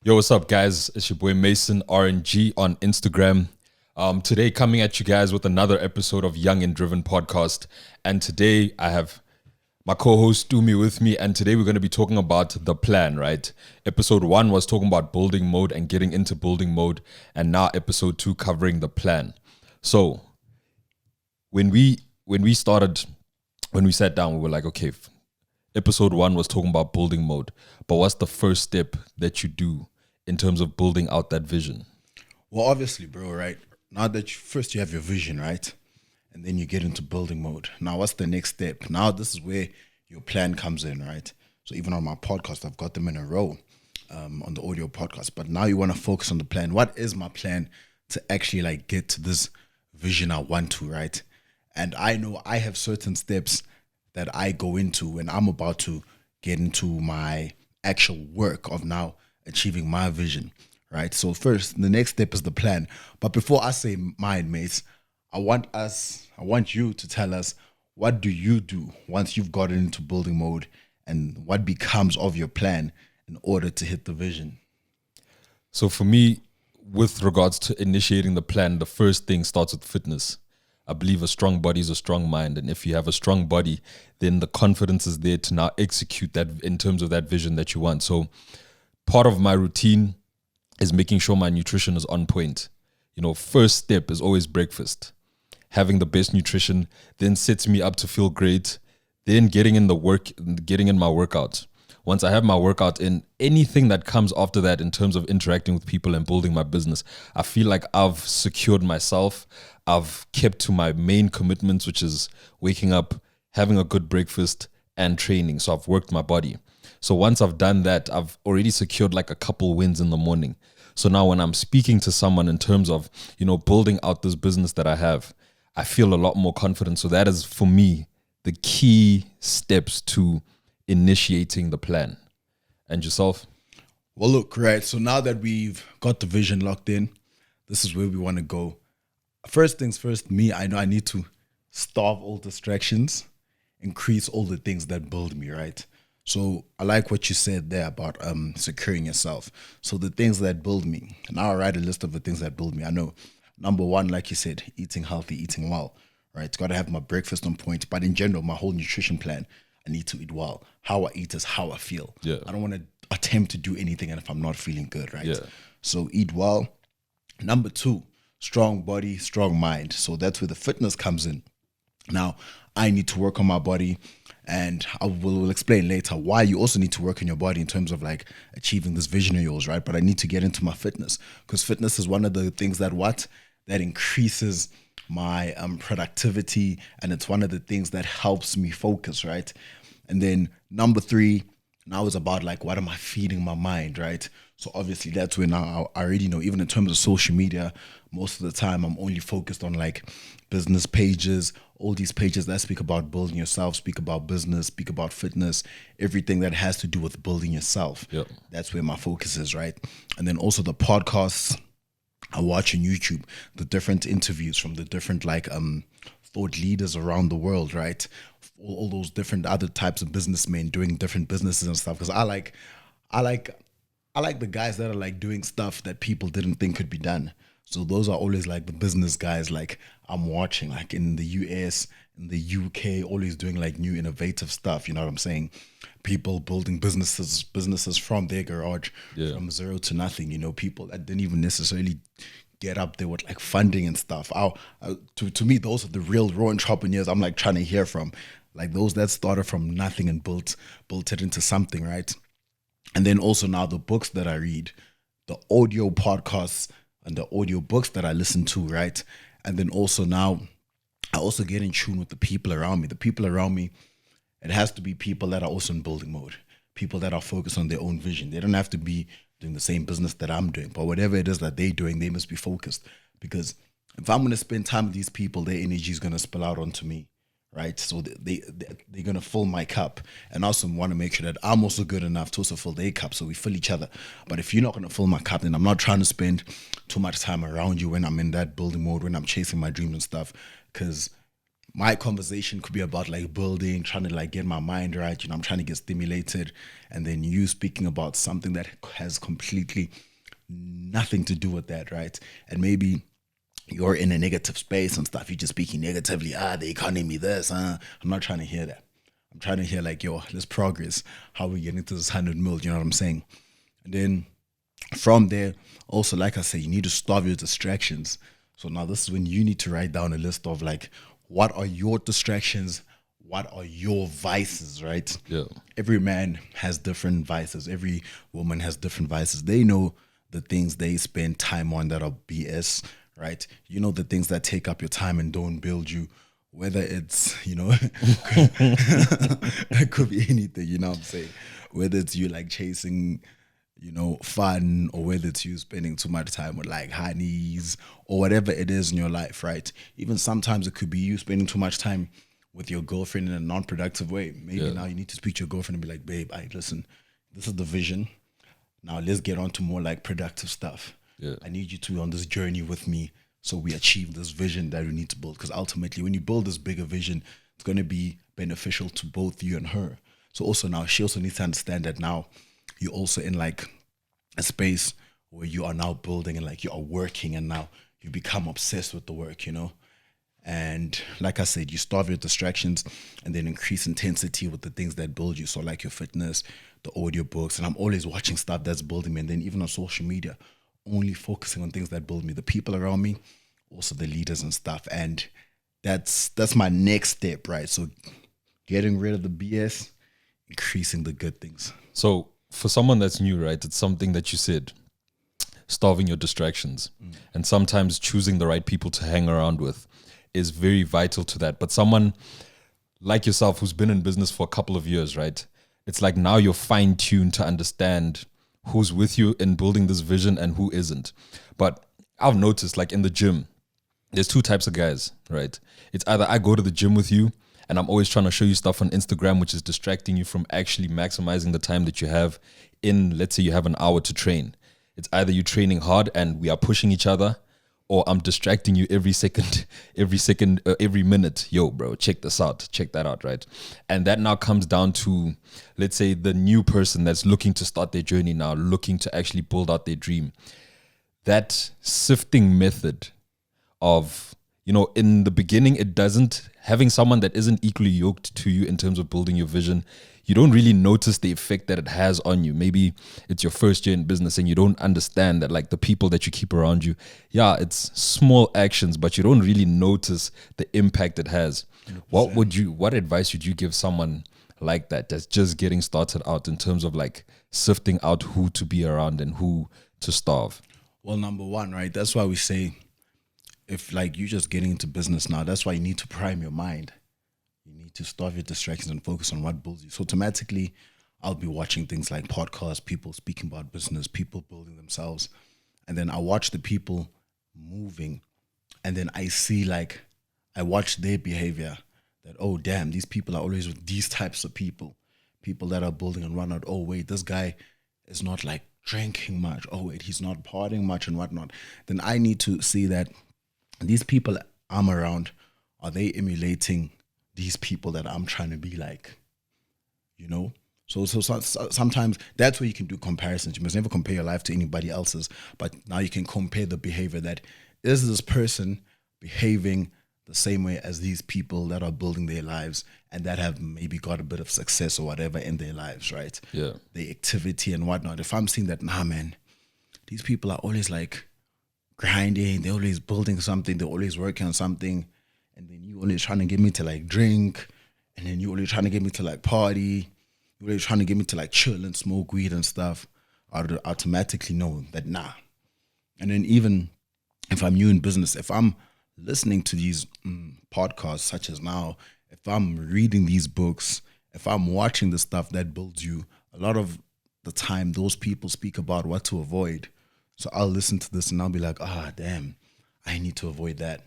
Yo, what's up, guys? It's your boy Mason RNG on Instagram. Today, coming at you guys with another episode of Young and Driven podcast. And today, I have my co-host Dumi with me. And today, we're going to be talking about the plan, right? Episode 1 was talking about building mode and getting into building mode. And now, episode 2 covering the plan. So, when we sat down, we were like, okay, episode 1 was talking about building mode. But what's the first step that you do in terms of building out that vision? Well, obviously, bro, right? Now that first you have your vision, right? And then you get into building mode. Now, what's the next step? Now, this is where your plan comes in, right? So even on my podcast, I've got them in a row on the audio podcast. But now you want to focus on the plan. What is my plan to actually like get to this vision I want to, right? And I know I have certain steps that I go into when I'm about to get into my actual work of now achieving my vision, right? So first, the next step is the plan. But before I say mine, mates, I want you to tell us, what do you do once you've gotten into building mode, and what becomes of your plan in order to hit the vision? So for me, with regards to initiating the plan, the first thing starts with fitness. I believe a strong body is a strong mind. And if you have a strong body, then the confidence is there to now execute that in terms of that vision that you want. So part of my routine is making sure my nutrition is on point. You know, first step is always breakfast. Having the best nutrition then sets me up to feel great. Then getting in my workout. Once I have my workout in, anything that comes after that in terms of interacting with people and building my business, I feel like I've secured myself. I've kept to my main commitments, which is waking up, having a good breakfast, and training. So I've worked my body. So once I've done that, I've already secured like a couple wins in the morning. So now when I'm speaking to someone in terms of, you know, building out this business that I have, I feel a lot more confident. So that is, for me, the key steps to initiating the plan. And yourself? Well, look, right. So now that we've got the vision locked in, this is where we want to go. First things first, I know I need to starve all distractions, increase all the things that build me, right? So I like what you said there about securing yourself. So the things that build me, now I write a list of the things that build me. I know, number one, like you said, eating healthy, eating well, right? Got to have my breakfast on point. But in general, my whole nutrition plan, I need to eat well. How I eat is how I feel. Yeah. I don't want to attempt to do anything and if I'm not feeling good, right? Yeah. So eat well. Number two, strong body, strong mind. So that's where the fitness comes in. Now, I need to work on my body, and I will explain later why you also need to work on your body in terms of like achieving this vision of yours, right? But I need to get into my fitness, because fitness is one of the things that increases my productivity, and it's one of the things that helps me focus, right? And then number three, now is about like, what am I feeding my mind, right? So obviously that's where now I already know, even in terms of social media, most of the time I'm only focused on like business pages, all these pages that speak about building yourself, speak about business, speak about fitness, everything that has to do with building yourself. Yep. That's where my focus is, right? And then also the podcasts I watch on YouTube, the different interviews from the different like thought leaders around the world, right? All those different other types of businessmen doing different businesses and stuff. Because I like the guys that are like doing stuff that people didn't think could be done. So those are always like the business guys like I'm watching, like in the US, in the UK, always doing like new innovative stuff. You know what I'm saying? People building businesses from their garage, from zero to nothing. You know, people that didn't even necessarily get up there with like funding and stuff. To me, those are the real raw entrepreneurs I'm like trying to hear from. Like those that started from nothing and built it into something, right? And then also now the books that I read, the audio podcasts and the audio books that I listen to, right? And then also now I also get in tune with the people around me. The people around me, it has to be people that are also in building mode, people that are focused on their own vision. They don't have to be doing the same business that I'm doing, but whatever it is that they're doing, they must be focused. Because if I'm going to spend time with these people, their energy is going to spill out onto me, right? So they're going to fill my cup, and also want to make sure that I'm also good enough to also fill their cup, so we fill each other. But if you're not going to fill my cup, then I'm not trying to spend too much time around you when I'm in that building mode, when I'm chasing my dreams and stuff, because my conversation could be about like building, trying to like get my mind right. I'm trying to get stimulated, and then you speaking about something that has completely nothing to do with that, right? And maybe you're in a negative space and stuff. You're just speaking negatively. The economy, this. I'm not trying to hear that. I'm trying to hear like, yo, let's progress. How we getting to this 100 mil? You know what I'm saying? And then from there, also, like I said, you need to stop your distractions. So now this is when you need to write down a list of like, what are your distractions? What are your vices, right? Yeah. Every man has different vices. Every woman has different vices. They know the things they spend time on that are BS, right? You know the things that take up your time and don't build you. Whether it's, it could be anything, you know what I'm saying? Whether it's you like chasing, fun, or whether it's you spending too much time with like honeys or whatever it is in your life, right? Even sometimes it could be you spending too much time with your girlfriend in a non-productive way. Maybe now you need to speak to your girlfriend and be like, babe, listen, this is the vision. Now let's get on to more like productive stuff. Yeah. I need you to be on this journey with me so we achieve this vision that we need to build. Because ultimately, when you build this bigger vision, it's going to be beneficial to both you and her. So also now, she also needs to understand that now you're also in like a space where you are now building and like you are working, and now you become obsessed with the work, And like I said, you starve your distractions and then increase intensity with the things that build you. So like your fitness, the audio books, and I'm always watching stuff that's building me. And then even on social media, only focusing on things that build me, the people around me, also the leaders and stuff. And that's my next step, right? So getting rid of the BS, increasing the good things. So for someone that's new, right, it's something that you said, starving your distractions, and sometimes choosing the right people to hang around with is very vital to that. But someone like yourself who's been in business for a couple of years, right, it's like now you're fine-tuned to understand who's with you in building this vision and who isn't. But I've noticed, like in the gym, there's two types of guys, right? It's either I go to the gym with you and I'm always trying to show you stuff on Instagram, which is distracting you from actually maximizing the time that you have in, let's say you have an hour to train. It's either you training hard and we are pushing each other, or I'm distracting you every minute. Yo, bro, check this out, check that out, right? And that now comes down to, let's say, the new person that's looking to start their journey now, looking to actually build out their dream. That sifting method of, in the beginning, having someone that isn't equally yoked to you in terms of building your vision, you don't really notice the effect that it has on you. Maybe it's your first year in business and you don't understand that like the people that you keep around you, it's small actions, but you don't really notice the impact it has. 100%. What advice would you give someone like that's just getting started out in terms of like sifting out who to be around and who to starve? Well, number one, right? That's why we say, if like you're just getting into business now, that's why you need to prime your mind. You need to starve your distractions and focus on what builds you. So automatically, I'll be watching things like podcasts, people speaking about business, people building themselves. And then I watch the people moving. And then I watch their behavior that, oh, damn, these people are always with these types of people that are building and whatnot. Oh, wait, this guy is not like drinking much. Oh, wait, he's not partying much and whatnot. Then I need to see that these people I'm around, are they emulating these people that I'm trying to be like? So sometimes that's where you can do comparisons. You must never compare your life to anybody else's, but now you can compare the behavior that is this person behaving the same way as these people that are building their lives and that have maybe got a bit of success or whatever in their lives, right? Yeah. The activity and whatnot. If I'm seeing that, nah, man, these people are always like grinding, they're always building something, they're always working on something, and then you always trying to get me to like drink, and then you always trying to get me to like party, you always trying to get me to like chill and smoke weed and stuff, I would automatically know that nah. And then even if I'm new in business, if I'm listening to these podcasts such as now, if I'm reading these books, if I'm watching the stuff that builds you, a lot of the time those people speak about what to avoid. So I'll listen to this and I'll be like, damn, I need to avoid that,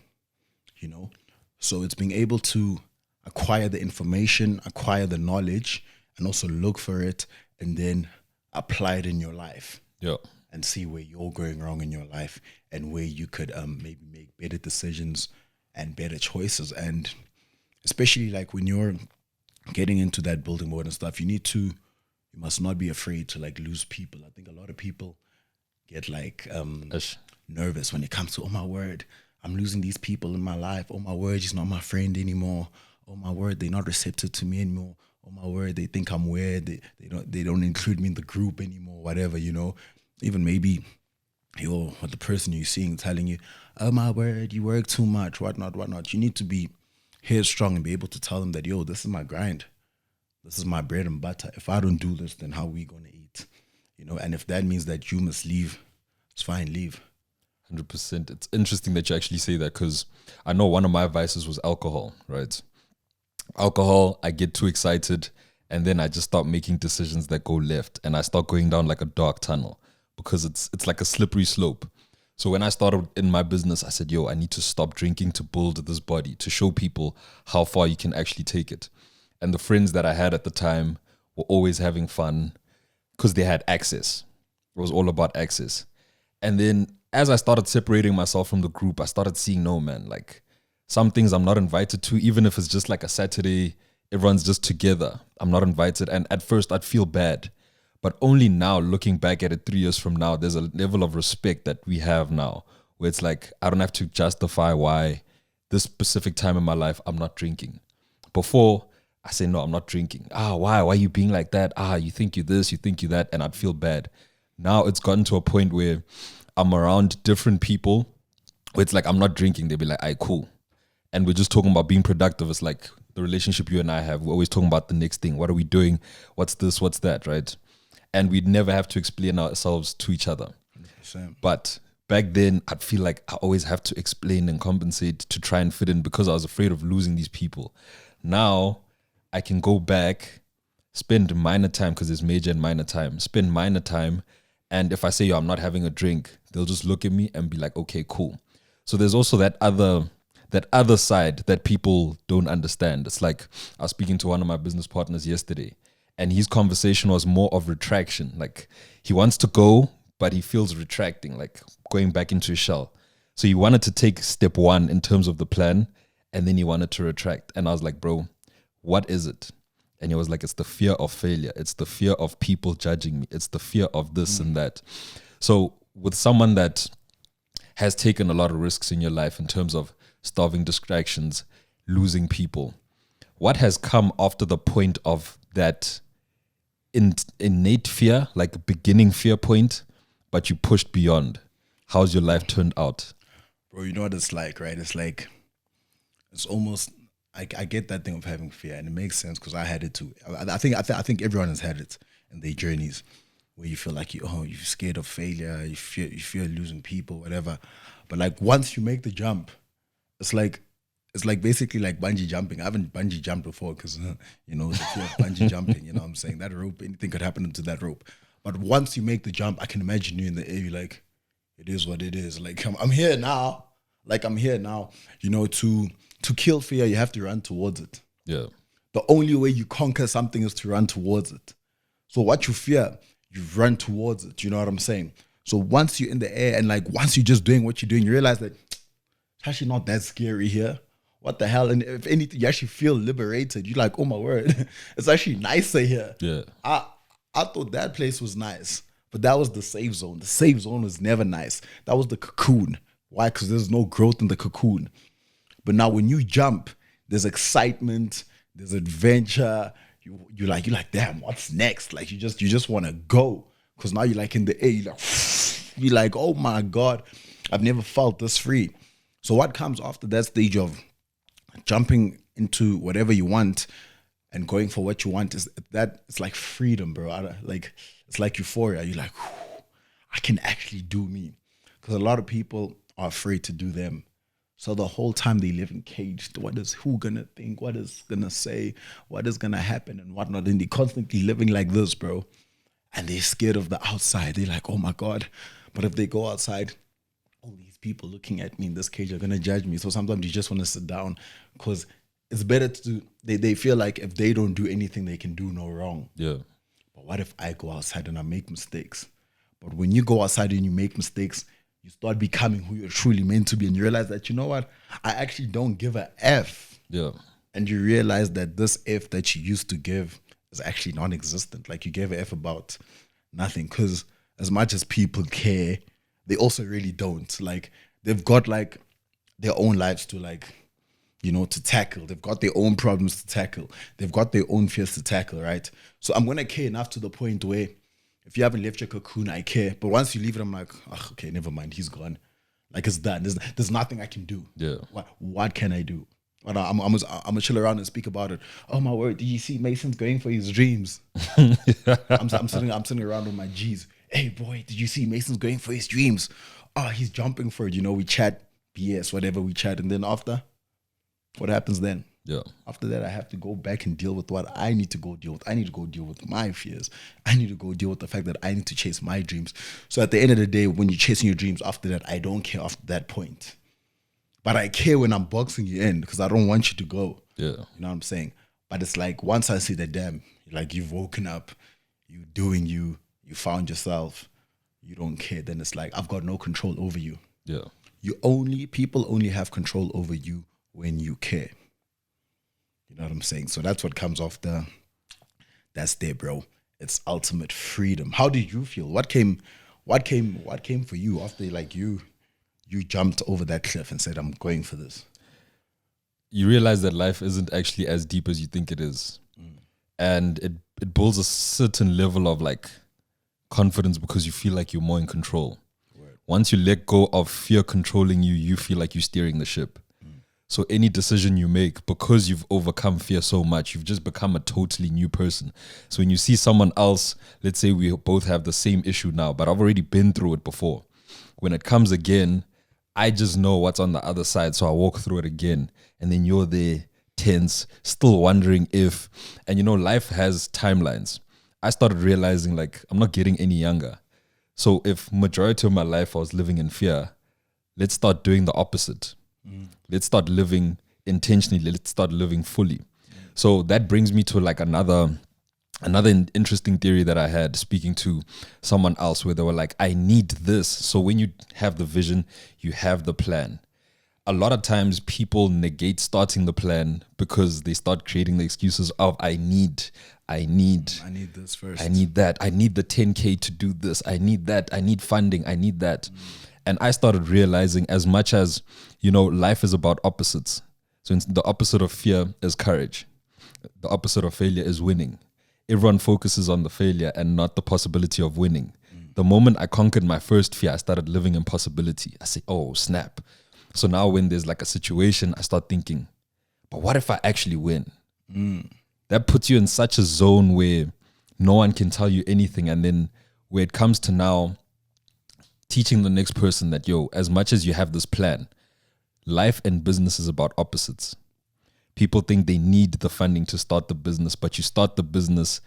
So it's being able to acquire the information, acquire the knowledge, and also look for it and then apply it in your life. Yeah. And see where you're going wrong in your life and where you could maybe make better decisions and better choices. And especially like when you're getting into that building mode and stuff, you must not be afraid to like lose people. I think a lot of people get like nervous when it comes to, oh my word, I'm losing these people in my life. Oh my word, he's not my friend anymore. Oh my word, they're not receptive to me anymore. Oh my word, they think I'm weird. They don't include me in the group anymore. Whatever, you know. Even maybe what the person you're seeing telling you, oh my word, you work too much, whatnot. You need to be headstrong and be able to tell them that, yo, this is my grind. This is my bread and butter. If I don't do this, then how are we gonna eat? You know, and if that means that you must leave, it's fine, leave. 100%. It's interesting that you actually say that, because I know one of my vices was alcohol, right? Alcohol, I get too excited and then I just start making decisions that go left and I start going down like a dark tunnel, because it's like a slippery slope. So when I started in my business, I said, yo, I need to stop drinking to build this body, to show people how far you can actually take it. And the friends that I had at the time were always having fun because they had access. It was all about access. And then as I started separating myself from the group, I started seeing, no, man, like some things I'm not invited to, even if it's just like a Saturday, everyone's just together. I'm not invited. And at first I'd feel bad. But only now, looking back at it 3 years from now, there's a level of respect that we have now where it's like, I don't have to justify why this specific time in my life I'm not drinking. Before, I say, no, I'm not drinking. Why? Why are you being like that? You think you this, you think you that, and I'd feel bad. Now it's gotten to a point where I'm around different people where it's like, I'm not drinking. They'll be like, cool. And we're just talking about being productive. It's like the relationship you and I have. We're always talking about the next thing. What are we doing? What's this? What's that? Right? And we'd never have to explain ourselves to each other. 100%. But back then, I'd feel like I always have to explain and compensate to try and fit in because I was afraid of losing these people. Now, I can go back, spend minor time, because there's major and minor time, spend minor time. And if I say, yo, I'm not having a drink, they'll just look at me and be like, okay, cool. So there's also that other side that people don't understand. It's like, I was speaking to one of my business partners yesterday, and his conversation was more of retraction. Like, he wants to go, but he feels retracting, like going back into his shell. So he wanted to take step one in terms of the plan, and then he wanted to retract. And I was like, bro, what is it? And he was like, it's the fear of failure. It's the fear of people judging me. It's the fear of this and that. So with someone that has taken a lot of risks in your life in terms of starving distractions, losing people, what has come after the point of that innate fear, like beginning fear point, but you pushed beyond? How's your life turned out? Bro, you know what it's like, right? It's like, it's almost, I get that thing of having fear, and it makes sense because I had it too. I think everyone has had it in their journeys, where you feel like you're scared of failure, you fear losing people, whatever. But like once you make the jump, it's like basically like bungee jumping. I haven't bungee jumped before because you know, the fear of bungee jumping. You know what I'm saying? That rope, anything could happen to that rope. But once you make the jump, I can imagine you in the air. You're like, it is what it is. Like I'm here now. Like I'm here now. You know, to kill fear, you have to run towards it. Yeah. The only way you conquer something is to run towards it. So what you fear, you run towards it. You know what I'm saying? So once you're in the air and like once you're just doing what you're doing, you realize that it's actually not that scary here. What the hell? And if anything, you actually feel liberated. You're like, oh my word, it's actually nicer here. Yeah. I thought that place was nice, but that was the safe zone. The safe zone was never nice. That was the cocoon. Why? Because there's no growth in the cocoon. But now when you jump, there's excitement, there's adventure. You're like, damn, what's next? Like you just want to go. Because now you're like in the air, you're like, oh my God, I've never felt this free. So what comes after that stage of jumping into whatever you want and going for what you want is that it's like freedom, bro. It's like euphoria. You're like, I can actually do me. Because a lot of people are afraid to do them. So the whole time they live encaged. What is who gonna think? What is gonna say? What is gonna happen and whatnot? And they're constantly living like this, bro. And they're scared of the outside. They're like, oh my God. But if they go outside, all these people looking at me in this cage are gonna judge me. So sometimes you just want to sit down because it's better to they feel like if they don't do anything, they can do no wrong. Yeah. But what if I go outside and I make mistakes? But when you go outside and you make mistakes, you start becoming who you're truly meant to be. And you realize that, you know what? I actually don't give a F. Yeah. and you realize that this F that you used to give is actually non-existent. Like you gave a F about nothing, because as much as people care, they also really don't. Like they've got like their own lives to like, to tackle. They've got their own problems to tackle. They've got their own fears to tackle, right? So I'm gonna care enough to the point where if you haven't left your cocoon, I care. But once you leave it, I'm like, oh, okay, never mind, he's gone. Like it's done. There's nothing I can do. Yeah. What can I do? But I'm gonna chill around and speak about it. Oh my word! Did you see Mason's going for his dreams? I'm sitting around with my G's. Hey boy, did you see Mason's going for his dreams? Oh, he's jumping for it. We chat BS, whatever we chat, and then after, what happens then? Yeah. After that, I have to go back and deal with what I need to go deal with. I need to go deal with my fears. I need to go deal with the fact that I need to chase my dreams. So at the end of the day, when you're chasing your dreams, after that, I don't care after that point. But I care when I'm boxing you in because I don't want you to go. Yeah. You know what I'm saying? But it's like once I see that, damn, like you've woken up, you doing you found yourself, you don't care, then it's like I've got no control over you. Yeah. People only have control over you when you care. You know what I'm saying? So that's what comes after. That's there, bro. It's ultimate freedom. How did you feel? What came for you after like you jumped over that cliff and said, I'm going for this? You realize that life isn't actually as deep as you think it is. And it builds a certain level of like confidence because you feel like you're more in control. Right. Once you let go of fear controlling you, you feel like you're steering the ship. So any decision you make, because you've overcome fear so much, you've just become a totally new person. So when you see someone else, let's say we both have the same issue now, but I've already been through it before. When it comes again, I just know what's on the other side. So I walk through it again. And then you're there, tense, still wondering if, and life has timelines. I started realizing like I'm not getting any younger. So if majority of my life I was living in fear, let's start doing the opposite. Let's start living intentionally. Let's start living fully. So that brings me to like another interesting theory that I had speaking to someone else where they were like, I need this. So when you have the vision, you have the plan. A lot of times people negate starting the plan because they start creating the excuses of I need this first. I need that. I need the 10K to do this. I need that. I need funding. I need that. And I started realizing as much as, life is about opposites. So the opposite of fear is courage. The opposite of failure is winning. Everyone focuses on the failure and not the possibility of winning. The moment I conquered my first fear, I started living in possibility. I say, oh, snap. So now when there's like a situation, I start thinking, but what if I actually win? That puts you in such a zone where no one can tell you anything. And then where it comes to now, teaching the next person that, as much as you have this plan, life and business is about opposites. People think they need the funding to start the business, but you start the business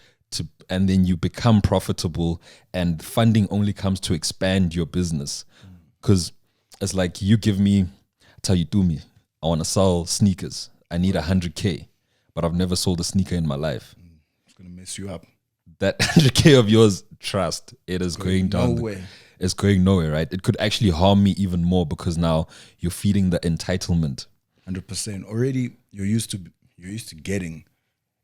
and then you become profitable, and funding only comes to expand your business. Because it's like you give me, that's how you do me. I want to sell sneakers. I need 100K, but I've never sold a sneaker in my life. It's going to mess you up. That 100K of yours, trust, it is going down. Nowhere. It's going nowhere, right? It could actually harm me even more because now you're feeding the entitlement. 100%. Already you're used to getting.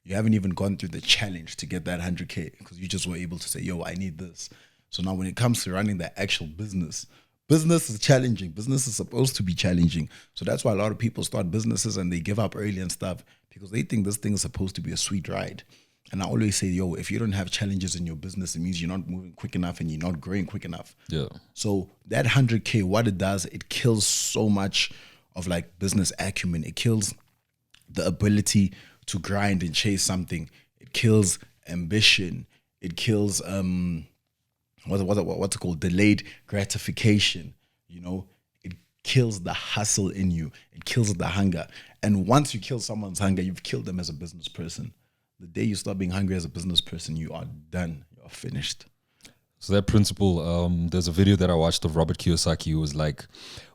You haven't even gone through the challenge to get that 100K because you just were able to say, I need this. So now when it comes to running the actual business is challenging. Business is supposed to be challenging. So that's why a lot of people start businesses and they give up early and stuff because they think this thing is supposed to be a sweet ride. And I always say, if you don't have challenges in your business, it means you're not moving quick enough and you're not growing quick enough. Yeah. So that 100K, what it does, it kills so much of like business acumen. It kills the ability to grind and chase something. It kills ambition. It kills what's it called? Delayed gratification. It kills the hustle in you. It kills the hunger. And once you kill someone's hunger, you've killed them as a business person. The day you start being hungry as a business person, you are done. You are finished. So that principle, there's a video that I watched of Robert Kiyosaki who was like,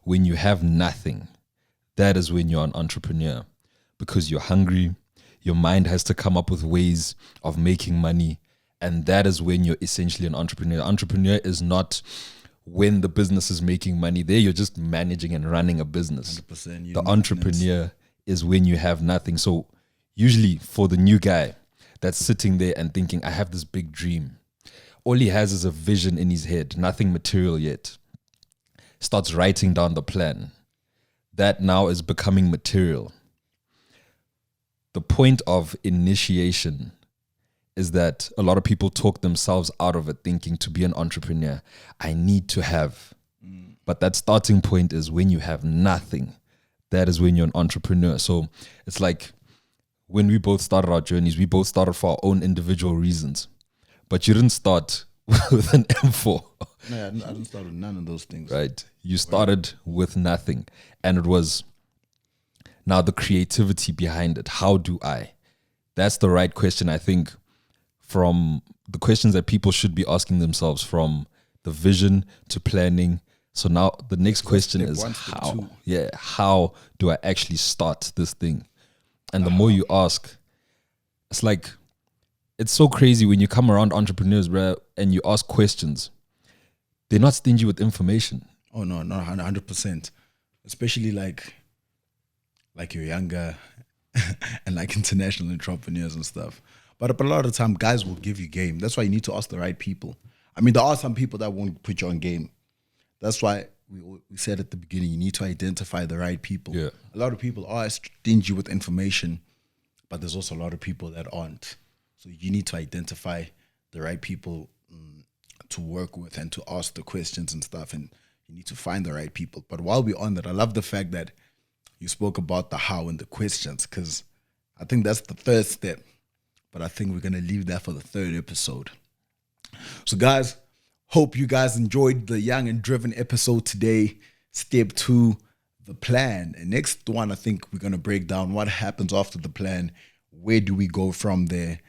when you have nothing, that is when you're an entrepreneur because you're hungry. Your mind has to come up with ways of making money. And that is when you're essentially an entrepreneur. Entrepreneur is not when the business is making money. There you're just managing and running a business. 100%. The entrepreneur is when you have nothing. So usually for the new guy that's sitting there and thinking, I have this big dream. All he has is a vision in his head, nothing material yet. Starts writing down the plan. That now is becoming material. The point of initiation is that a lot of people talk themselves out of it, thinking to be an entrepreneur, I need to have. But that starting point is when you have nothing. That is when you're an entrepreneur. So it's like when we both started our journeys, we both started for our own individual reasons. But you didn't start with an M4. No, I didn't start with none of those things. Right. You started with nothing. And it was now the creativity behind it. How do I? That's the right question, I think, from the questions that people should be asking themselves, from the vision to planning. So now the next question is how? Yeah, how do I actually start this thing? And the more you ask, it's like, it's so crazy when you come around entrepreneurs, bro, and you ask questions. They're not stingy with information. Oh no, 100%. Especially like you're younger and like international entrepreneurs and stuff. But a lot of the time, guys will give you game. That's why you need to ask the right people. I mean, there are some people that won't put you on game. That's why we said at the beginning, you need to identify the right people. Yeah. A lot of people are stingy with information, but there's also a lot of people that aren't. So you need to identify the right people to work with and to ask the questions and stuff. And you need to find the right people. But while we're on that, I love the fact that you spoke about the how and the questions, because I think that's the third step. But I think we're going to leave that for the third episode. So guys, hope you guys enjoyed the Young and Driven episode today. Step 2, the plan. And next one, I think we're going to break down what happens after the plan. Where do we go from there?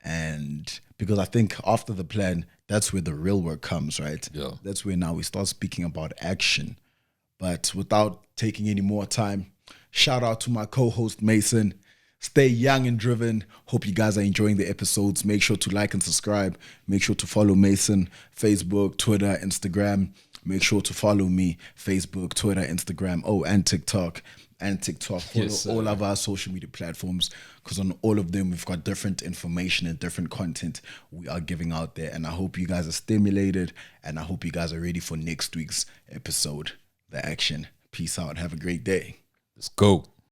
And because I think after the plan, that's where the real work comes, right? Yeah. That's where now we start speaking about action. But without taking any more time, shout out to my co-host Mason. Stay young and driven. Hope you guys are enjoying the episodes. Make sure to like and subscribe. Make sure to follow Mason, Facebook, Twitter, Instagram. Make sure to follow me, Facebook, Twitter, Instagram, and TikTok. Follow Yes, all of our social media platforms, because on all of them, we've got different information and different content we are giving out there. And I hope you guys are stimulated, and I hope you guys are ready for next week's episode, The Action. Peace out. Have a great day. Let's go.